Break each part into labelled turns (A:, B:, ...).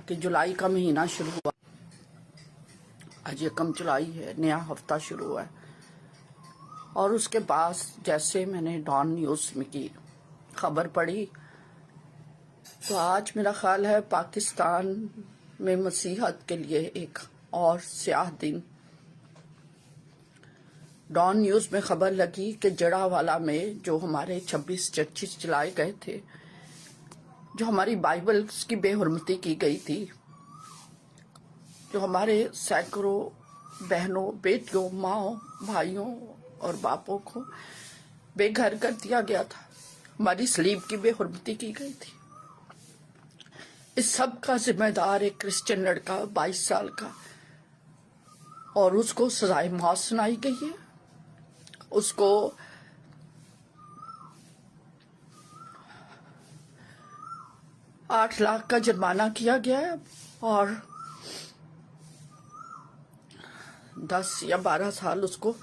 A: کہ جولائی کا مہینہ شروع ہوا. آج 1 جولائی ہے، نیا ہفتہ شروع ہوا ہے. اور اس کے بعد جیسے میں نے ڈان نیوز میں کی خبر پڑھی تو آج میرا خیال ہے پاکستان میں مسیحت کے لیے ایک اور سیاہ دن. ڈان نیوز میں خبر لگی کہ جڑا والا میں جو ہمارے 26 چرچز جلائے گئے تھے، جو ہماری بائبلز کی بے حرمتی کی گئی تھی، جو ہمارے سینکڑوں بہنوں، بیٹیوں، ماؤں، بھائیوں اور باپوں کو بے گھر کر دیا گیا تھا، ہماری صلیب کی بے حرمتی کی گئی تھی. اس سب کا ذمہ دار ایک کرسچن لڑکا 22 سال کا، اور اس کو سزائے موت سنائی گئی ہے. اس کو $8 لاکھ کا جرمانہ کیا گیا ہے اور 10 یا 12 سال اس کو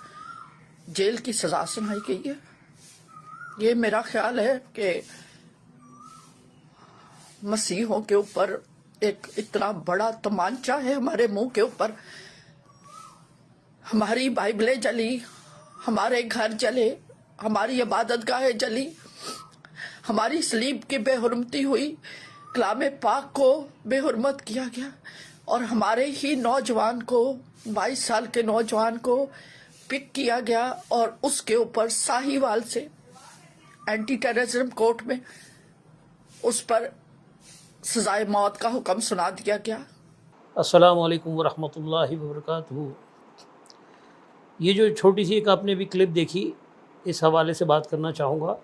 A: جیل کی سزا سنائی گئی ہے. یہ میرا خیال ہے کہ مسیحوں کے اوپر ایک اتنا بڑا تمانچہ ہے، ہمارے منہ کے اوپر. ہماری بائبلیں جلی، ہمارے گھر جلے، ہماری عبادت گاہیں جلی، ہماری صلیب کی بے حرمتی ہوئی، کلام پاک کو بے حرمت کیا گیا، اور ہمارے ہی نوجوان کو، 22 سال کے نوجوان کو پک کیا گیا اور اس کے اوپر ساہیوال سے اینٹی ٹیررزم کورٹ میں اس پر سزائے موت کا حکم سنا دیا گیا.
B: السلام علیکم ورحمۃ اللہ وبرکاتہ. یہ جو چھوٹی سی ایک آپ نے بھی کلپ دیکھی، اس حوالے سے بات کرنا چاہوں گا.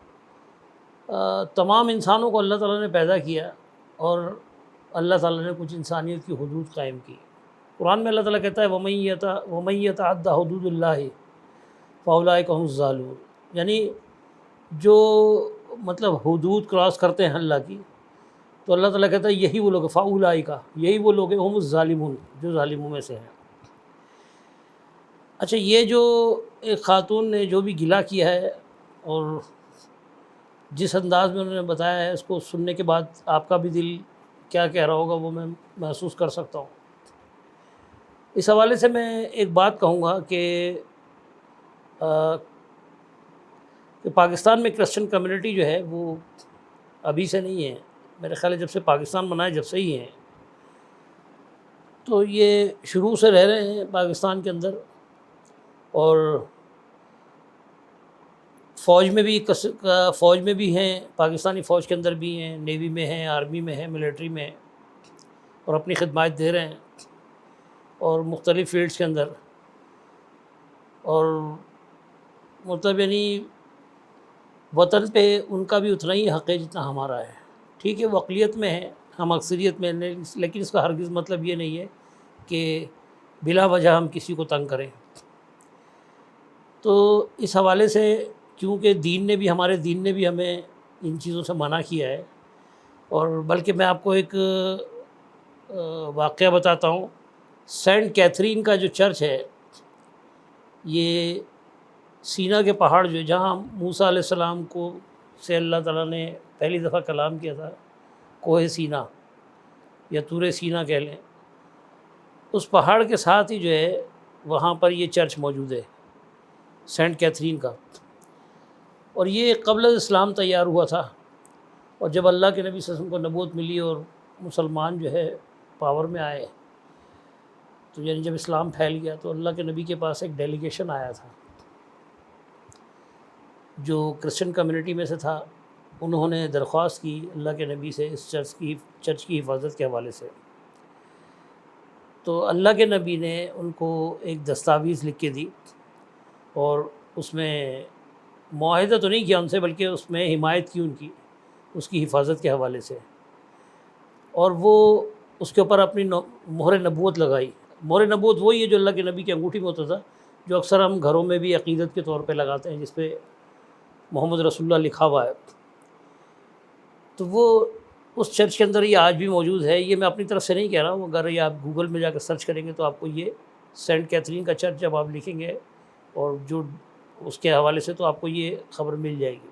B: تمام انسانوں کو اللہ تعالیٰ نے پیدا کیا اور اللہ تعالیٰ نے کچھ انسانیت کی حدود قائم کی. قرآن میں اللہ تعالیٰ کہتا ہے وَمَن يَتَعَدَّ حُدُودَ اللَّهِ فَأُولَٰئِكَ هُمُ الظَّالِمُونَ، یعنی جو مطلب حدود کراس کرتے ہیں اللہ کی، تو اللہ تعالیٰ کہتا ہے یہی وہ لوگ فَأُولَٰئِكَ، یہی وہ لوگ ہیں هُمُ الظَّالِمُونَ، جو ظالموں میں سے ہیں. اچھا، یہ جو ایک خاتون نے جو بھی گلہ کیا ہے اور جس انداز میں انہوں نے بتایا ہے، اس کو سننے کے بعد آپ کا بھی دل کیا کہہ رہا ہوگا وہ میں محسوس کر سکتا ہوں. اس حوالے سے میں ایک بات کہوں گا کہ پاکستان میں کرسچن کمیونٹی جو ہے وہ ابھی سے نہیں ہے، میرے خیال ہے جب سے پاکستان بنا ہے جب سے ہی ہیں. تو یہ شروع سے رہ رہے ہیں پاکستان کے اندر، اور فوج میں بھی ہیں، پاکستانی فوج کے اندر بھی ہیں، نیوی میں ہیں، آرمی میں ہیں، ملٹری میں ہیں، اور اپنی خدمات دے رہے ہیں اور مختلف فیلڈز کے اندر. اور مطلب یعنی وطن پہ ان کا بھی اتنا ہی حق ہے جتنا ہمارا ہے. ٹھیک ہے، وہ اقلیت میں ہے، ہم اکثریت میں نہیں، لیکن اس کا ہرگز مطلب یہ نہیں ہے کہ بلا وجہ ہم کسی کو تنگ کریں. تو اس حوالے سے کیونکہ ہمارے دین نے بھی ہمیں ان چیزوں سے منع کیا ہے، اور بلکہ میں آپ کو ایک واقعہ بتاتا ہوں. سینٹ کیتھرین کا جو چرچ ہے، یہ سینا کے پہاڑ جو جہاں موسیٰ علیہ السلام کو سے اللہ تعالیٰ نے پہلی دفعہ کلام کیا تھا، کوہ سینا یا طور سینا کہہ لیں، اس پہاڑ کے ساتھ ہی جو ہے وہاں پر یہ چرچ موجود ہے سینٹ کیتھرین کا. اور یہ قبل اسلام تیار ہوا تھا، اور جب اللہ کے نبی صلی اللہ علیہ وسلم کو نبوت ملی اور مسلمان جو ہے پاور میں آئے، تو یعنی جب اسلام پھیل گیا تو اللہ کے نبی کے پاس ایک ڈیلیگیشن آیا تھا جو کرسچن کمیونٹی میں سے تھا. انہوں نے درخواست کی اللہ کے نبی سے اس چرچ کی حفاظت کے حوالے سے. تو اللہ کے نبی نے ان کو ایک دستاویز لکھ کے دی، اور اس میں معاہدہ تو نہیں کیا ان سے، بلکہ اس میں حمایت کی ان کی، اس کی حفاظت کے حوالے سے. اور وہ اس کے اوپر اپنی مہر نبوت لگائی. مہر نبوت وہی ہے جو اللہ کے نبی کی انگوٹھی میں ہوتا تھا، جو اکثر ہم گھروں میں بھی عقیدت کے طور پہ لگاتے ہیں، جس پہ محمد رسول اللہ لکھا ہوا ہے. تو وہ اس چرچ کے اندر یہ آج بھی موجود ہے. یہ میں اپنی طرف سے نہیں کہہ رہا ہوں، اگر یہ آپ گوگل میں جا کے سرچ کریں گے تو آپ کو یہ سینٹ کیتھرین کا چرچ جب آپ لکھیں گے اور جو اس کے حوالے سے، تو آپ کو یہ خبر مل جائے گی.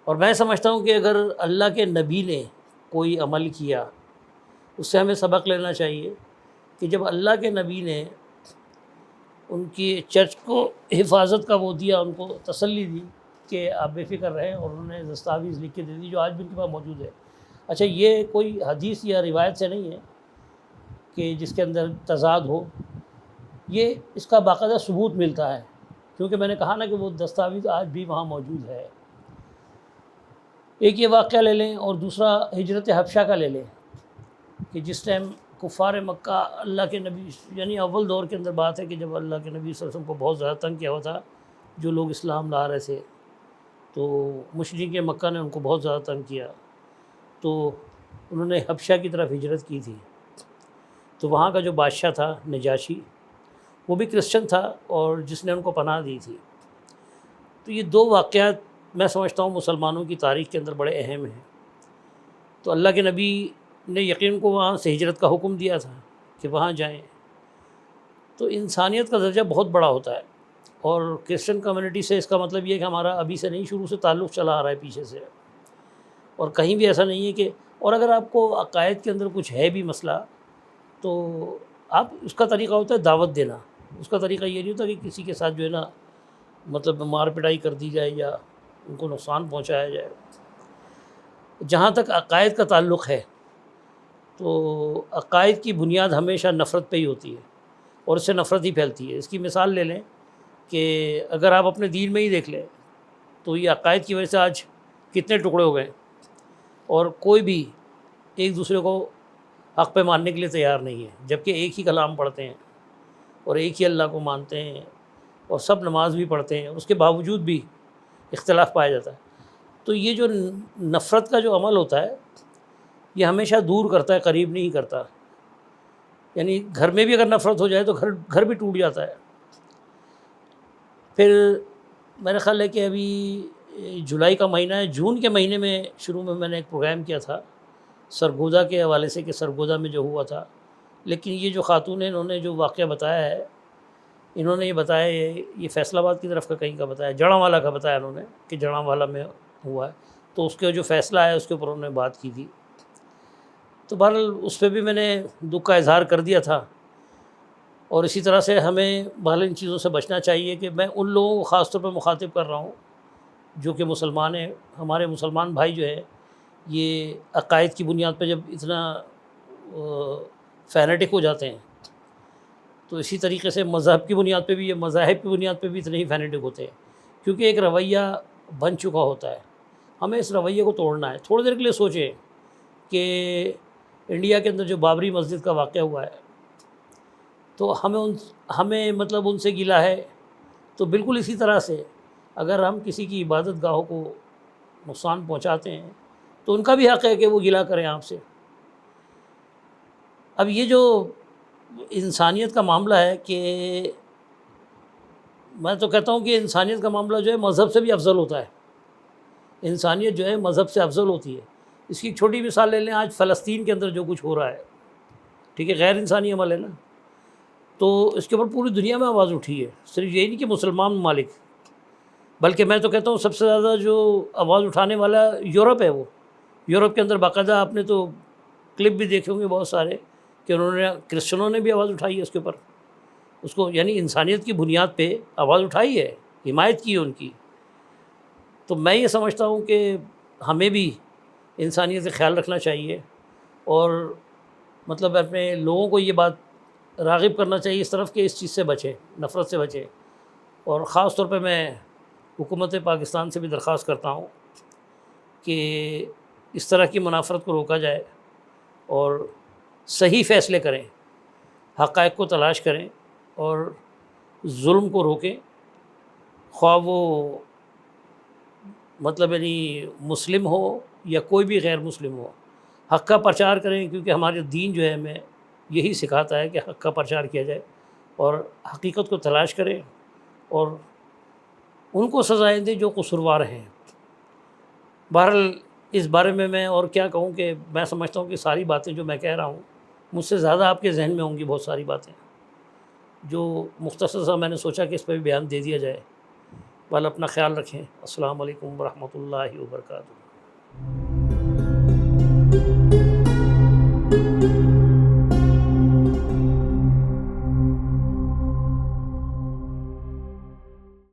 B: اور میں سمجھتا ہوں کہ اگر اللہ کے نبی نے کوئی عمل کیا، اس سے ہمیں سبق لینا چاہیے کہ جب اللہ کے نبی نے ان کی چرچ کو حفاظت کا وہ دیا، ان کو تسلی دی کہ آپ بے فکر رہیں، اور انہوں نے دستاویز لکھ کے دے دی جو آج بھی ان کے پاس موجود ہے۔ اچھا، یہ کوئی حدیث یا روایت سے نہیں ہے کہ جس کے اندر تضاد ہو، یہ اس کا باقاعدہ ثبوت ملتا ہے، کیونکہ میں نے کہا نا کہ وہ دستاویز آج بھی وہاں موجود ہے۔ ایک یہ واقعہ لے لیں، اور دوسرا ہجرت حبشہ کا لے لیں کہ جس ٹائم کفار مکہ اللہ کے نبی، یعنی اول دور کے اندر بات ہے کہ جب اللہ کے نبی صلی اللہ علیہ وسلم کو بہت زیادہ تنگ کیا ہوا تھا، جو لوگ اسلام لا رہے تھے، تو مشرکین مکہ نے ان کو بہت زیادہ تنگ کیا، تو انہوں نے حبشہ کی طرف ہجرت کی تھی۔ تو وہاں کا جو بادشاہ تھا نجاشی، وہ بھی کرسچن تھا اور جس نے ان کو پناہ دی تھی۔ تو یہ دو واقعات میں سمجھتا ہوں مسلمانوں کی تاریخ کے اندر بڑے اہم ہیں۔ تو اللہ کے نبی نے یقین کو وہاں سے ہجرت کا حکم دیا تھا کہ وہاں جائیں، تو انسانیت کا درجہ بہت بڑا ہوتا ہے، اور کرسچن کمیونٹی سے اس کا مطلب یہ ہے کہ ہمارا ابھی سے نہیں، شروع سے تعلق چلا آ رہا ہے پیچھے سے، اور کہیں بھی ایسا نہیں ہے کہ، اور اگر آپ کو عقائد کے اندر کچھ ہے بھی مسئلہ، تو آپ اس کا طریقہ ہوتا ہے دعوت دینا۔ اس کا طریقہ یہ نہیں ہوتا کہ کسی کے ساتھ جو ہے نا مطلب مار پٹائی کر دی جائے یا ان کو نقصان پہنچایا جائے۔ جہاں تک عقائد کا تعلق ہے، تو عقائد کی بنیاد ہمیشہ نفرت پہ ہی ہوتی ہے، اور اس سے نفرت ہی پھیلتی ہے۔ اس کی مثال لے لیں کہ اگر آپ اپنے دین میں ہی دیکھ لیں، تو یہ عقائد کی وجہ سے آج کتنے ٹکڑے ہو گئے، اور کوئی بھی ایک دوسرے کو حق پہ ماننے کے لیے تیار نہیں ہے، جبکہ ایک ہی کلام پڑھتے ہیں اور ایک ہی اللہ کو مانتے ہیں، اور سب نماز بھی پڑھتے ہیں، اس کے باوجود بھی اختلاف پایا جاتا ہے۔ تو یہ جو نفرت کا جو عمل ہوتا ہے، یہ ہمیشہ دور کرتا ہے، قریب نہیں کرتا۔ یعنی گھر میں بھی اگر نفرت ہو جائے تو گھر بھی ٹوٹ جاتا ہے۔ پھر میرا خیال ہے کہ ابھی جولائی کا مہینہ ہے، جون کے مہینے میں شروع میں نے ایک پروگرام کیا تھا سرگودا کے حوالے سے، کہ سرگودا میں جو ہوا تھا، لیکن یہ جو خاتون ہیں، انہوں نے جو واقعہ بتایا ہے، انہوں نے یہ بتایا، یہ فیصل آباد کی طرف کا کہیں کا بتایا، جڑاں والا کا بتایا انہوں نے کہ جڑاں والا میں ہوا ہے، تو اس کے جو فیصلہ ہے اس کے اوپر انہوں نے بات کی تھی۔ تو بہرحال اس پہ بھی میں نے دکھ کا اظہار کر دیا تھا، اور اسی طرح سے ہمیں بہرحال ان چیزوں سے بچنا چاہیے کہ میں ان لوگوں کو خاص طور پہ مخاطب کر رہا ہوں جو کہ مسلمان ہیں، ہمارے مسلمان بھائی جو ہیں، یہ عقائد کی بنیاد پہ جب اتنا فینیٹک ہو جاتے ہیں، تو اسی طریقے سے مذہب کی بنیاد پہ بھی، یہ مذاہب کی بنیاد پہ بھی اتنے ہی فینیٹک ہوتے ہیں، کیونکہ ایک رویہ بن چکا ہوتا ہے۔ ہمیں اس رویے کو توڑنا ہے۔ تھوڑی دیر کے لیے سوچیں کہ انڈیا کے اندر جو بابری مسجد کا واقعہ ہوا ہے، تو ہمیں مطلب ان سے گلہ ہے، تو بالکل اسی طرح سے اگر ہم کسی کی عبادت گاہوں کو نقصان پہنچاتے ہیں تو ان کا بھی حق ہے کہ وہ گلہ کریں آپ سے۔ اب یہ جو انسانیت کا معاملہ ہے، کہ میں تو کہتا ہوں کہ انسانیت کا معاملہ جو ہے مذہب سے بھی افضل ہوتا ہے، انسانیت جو ہے مذہب سے افضل ہوتی ہے۔ اس کی ایک چھوٹی مثال لے لیں، آج فلسطین کے اندر جو کچھ ہو رہا ہے، ٹھیک ہے، غیر انسانی عمل ہے نا، تو اس کے اوپر پوری دنیا میں آواز اٹھی ہے، صرف یہی نہیں کہ مسلمان ممالک، بلکہ میں تو کہتا ہوں سب سے زیادہ جو آواز اٹھانے والا یورپ ہے، وہ یورپ کے اندر باقاعدہ آپ نے تو کلپ بھی دیکھے ہوں گے بہت سارے، کہ انہوں نے کرسچنوں نے بھی آواز اٹھائی ہے اس کے اوپر، اس کو یعنی انسانیت کی بنیاد پہ آواز اٹھائی ہے، حمایت کی ہے ان کی۔ تو میں یہ سمجھتا ہوں کہ ہمیں بھی انسانیت کا خیال رکھنا چاہیے، اور مطلب اپنے لوگوں کو یہ بات راغب کرنا چاہیے اس طرف کہ اس چیز سے بچیں، نفرت سے بچیں۔ اور خاص طور پہ میں حکومت پاکستان سے بھی درخواست کرتا ہوں کہ اس طرح کی منافرت کو روکا جائے، اور صحیح فیصلے کریں، حقائق کو تلاش کریں، اور ظلم کو روکیں، خواہ وہ مطلب یعنی مسلم ہو یا کوئی بھی غیر مسلم ہو، حق کا پرچار کریں، کیونکہ ہمارے دین جو ہے ہمیں یہی سکھاتا ہے کہ حق کا پرچار کیا جائے، اور حقیقت کو تلاش کریں، اور ان کو سزائیں دیں جو قصوروار ہیں۔ بہرحال اس بارے میں اور کیا کہوں، کہ میں سمجھتا ہوں کہ ساری باتیں جو میں کہہ رہا ہوں، مجھ سے زیادہ آپ کے ذہن میں ہوں گی بہت ساری باتیں، جو مختصر سا میں نے سوچا کہ اس پہ بھی بیان دے دیا جائے۔ بہرحال اپنا خیال رکھیں۔ السلام علیکم ورحمۃ اللہ وبرکاتہ۔